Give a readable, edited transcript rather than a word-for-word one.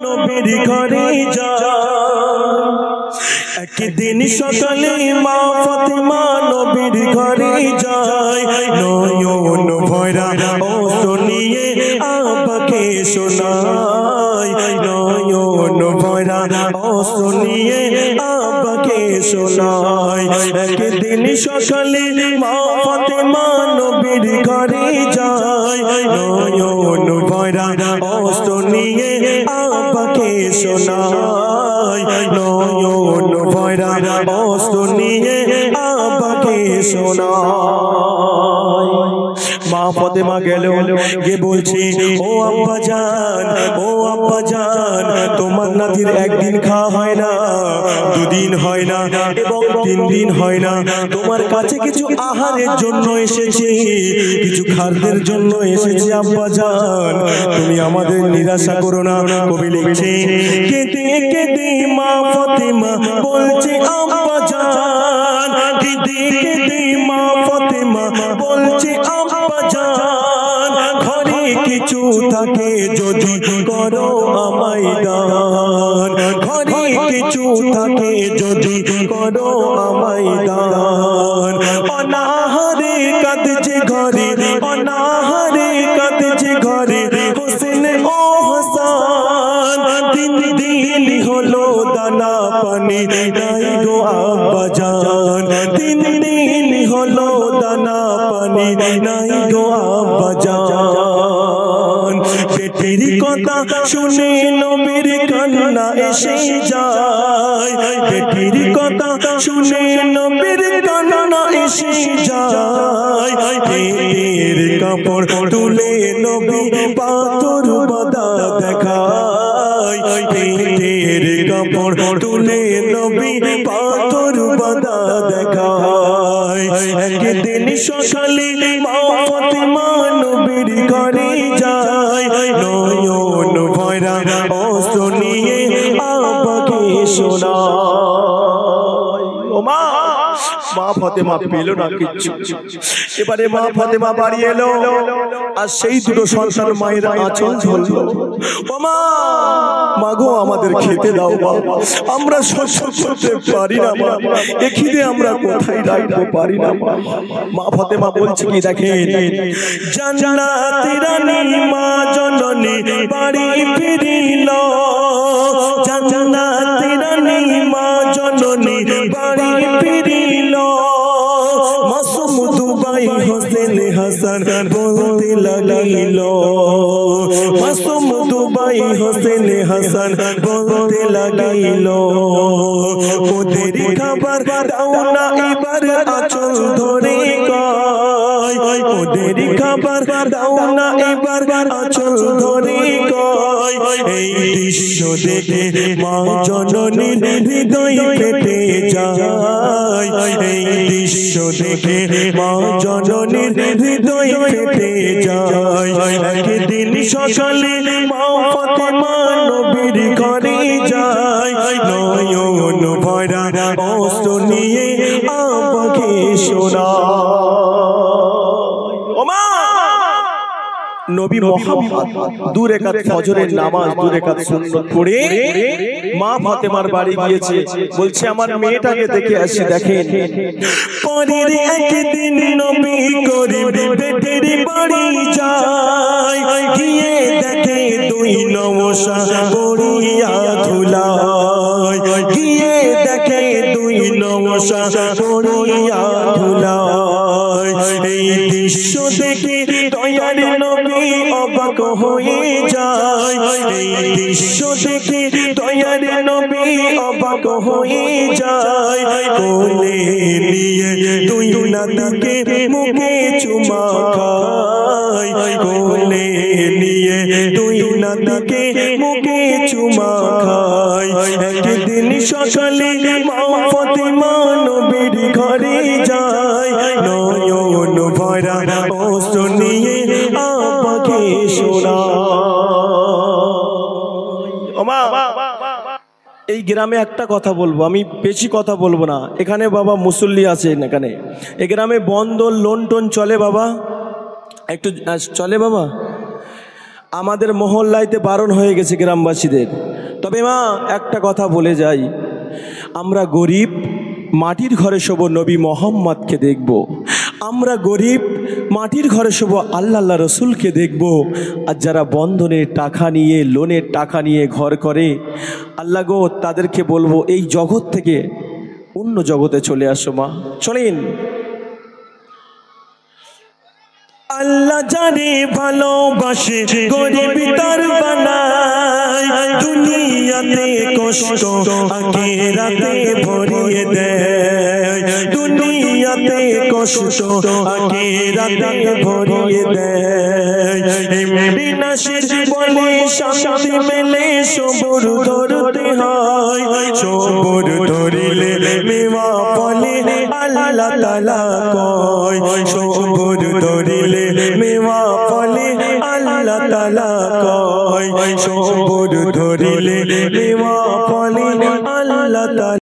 নবীর ঘরে যায়। একদিন সকালে মা ফাতেমা নবীর ঘরে যায়, নয়ন ভরা অশ্রু নিয়ে আব্বাকে শোনায়, নয়ন ভরা অশ্রু নিয়ে আব্বাকে শোনায়। একদিন সকালে মা ফাতেমা নবীর ঘরে যায়, নয়ন ভরা অশ্রু নিয়ে আব্বাকে শোনায়, নয়ন ভরা অশ্রু নিয়ে আব্বাকে শোনায়। মা ফাতেমা গেল, গিয়ে বলছে, ও আব্বা জান, ও আব্বা জান, তোমার নাতির একদিন খাওয়া হয় না, দুদিন হয় না এবং 3 দিন হয় না। তোমার কাছে কিছু আহারের জন্য এসেছি, কিছু খাদ্যের জন্য এসেছি আব্বা জান, তুমি আমাদের নিরাশা করো না। কবি লিখছে, কেঁদে কেঁদে মা ফাতেমা বলছে আব্বা জান, কেঁদে কেঁদে মা ফাতেমা বলছে আব্বা জান, ঘরে কিছু থাকে যদি করো আমায় দান, ঘরে কিছু থাকে যদি করো আমায় দান। অনাহারে কাঁদছে ঘরে, অনাহারে কাঁদছে ঘরে হোসেন ও হাসান, 3 দিন হলো দানা পানি নাই গো আব্বা জান, 3 দিন হলো দানা পানি নাই গো আব্বা জান। পেটের কথা শুনে নবীর কান্না এসে যায়, পেটের কথা শুনে নবীর কান্না এসে যায়। পেটের কাপড় তুলে নবী পাথর বাঁধা দেখায়, পেটের কাপড় তুলে নবী পাথর বাঁধা দেখায়। একদিন সকালে মা ফাতেমা নবীর ঘরে যায়, নয়ন ভরা অশ্রু নিয়ে আব্বাকে শোনায়। ও মা, মা ফাতেমা পেল না কিচ্ছু। এবারে মা ফাতেমা বাড়ি এলো, আর সেই দুটো সন্তান মায়ের আঁচল ধরলো। ও মা, মাগো আমাদের খেতে দাও মা, আমরা সহ্য করতে পারি না মা, এ খিদে আমরা কোথায় রাখতে পারি না মা। মা ফাতেমা বলছে কি, দেখেন, জান্নাতের রানী মা জননী বাড়ি ফিরিল, জান্নাতের রানী মা জননী বাড়ি ফিরিল। মাসুম দুবাই হোসেন হাসান বলতে লাগিল, মাসুম দুবাই হোসেন হাসান বলতে লাগিল, ওদের খাবার দাও না এবার আঁচল ধরে কয়, ওদের খাবার দাও না এবার আঁচল ধরে কয়। এই দৃশ্য দেখে মা জননীর হৃদয় ফেটে যায়, এই দৃশ্য দেখে মা জননীর হৃদয় ফেটে যায়। একদিন সকালে মা ফাতেমা নবীর ঘরে যায়, নয়ন ভরা অশ্রু নিয়ে আব্বাকে শোনায়। ও মা, নবী মুহাম্মদ 2 রাকাত ফজরের নামাজ 2 রাকাত সুন্নাত পড়ে মা ফাতেমার বাড়ি গিয়েছে, বলছে আমার মেয়েটাকে দেখে আসি। দেখেন, পরের একদিন নবী করিম বেটের বাড়ি যায়, গিয়ে দেখে 2 নওশা পড়িয়া ধুলায়, গিয়ে দেখে 2 নওশা পড়িয়া ধুলায়। এই দৃশ্য দেখে দয়ার নবী অবাক হয়ে যায়, এই দৃশ্য দেখে দয়ার নবী অবাক হয়ে যায়। কোলে নিয়ে 2 নাতিকে মুখে চুমা খায়, কোলে নিয়ে 2 নাতিকে মুখে চুমা খায়। একদিন সকালে মা ফাতেমা নবীর ঘরে যায়, নয়ন ভরা অশ্রু নিয়ে আব্বাকে শোনায়। ও মা, এই গ্রামে একটা কথা বলবো, আমি বেশি কথা বলবো না। এখানে বাবা মুসল্লি আছেন, এখানে এই গ্রামে বন্ধ লোন টোন চলে বাবা, একটু চলে বাবা। আমাদের মহল্লাইতে বারণ হয়ে গেছে গ্রামবাসীদের। তবে মা একটা কথা বলে যাই, আমরা গরিব মাটির ঘরে শোব নবী মোহাম্মদকে দেখব, আমরা গরিব মাটির ঘরে শোব আল্লাহ রসুলকে দেখব। আর যারা বন্ধনের টাকা নিয়ে লোনের টাকা নিয়ে ঘর করে, আল্লাহ গো তাদেরকে বলবো এই জগৎ থেকে অন্য জগতে চলে আসো মা, চলেন। আল্লাহ জানে ভালোবাসে গরিব তার বানায়, দুনিয়াতে কষ্ট আখিরাতে ভরিয়ে দেয়, দুনিয়াতে কষ্ট আখিরাতে ভরিয়ে দেয়। এমনি নাসির বলে শান্তি মেলে সবর ধরতে হয়, সবর ধরিলে মেওয়া ফলে আল্লাহ তাআলা কয়, সবর ধরিলে মেওয়া ফলে আল্লাহ তাআলা কয়, সবর ধরিলে মেওয়া ফলে আল্লাহ তাআলা।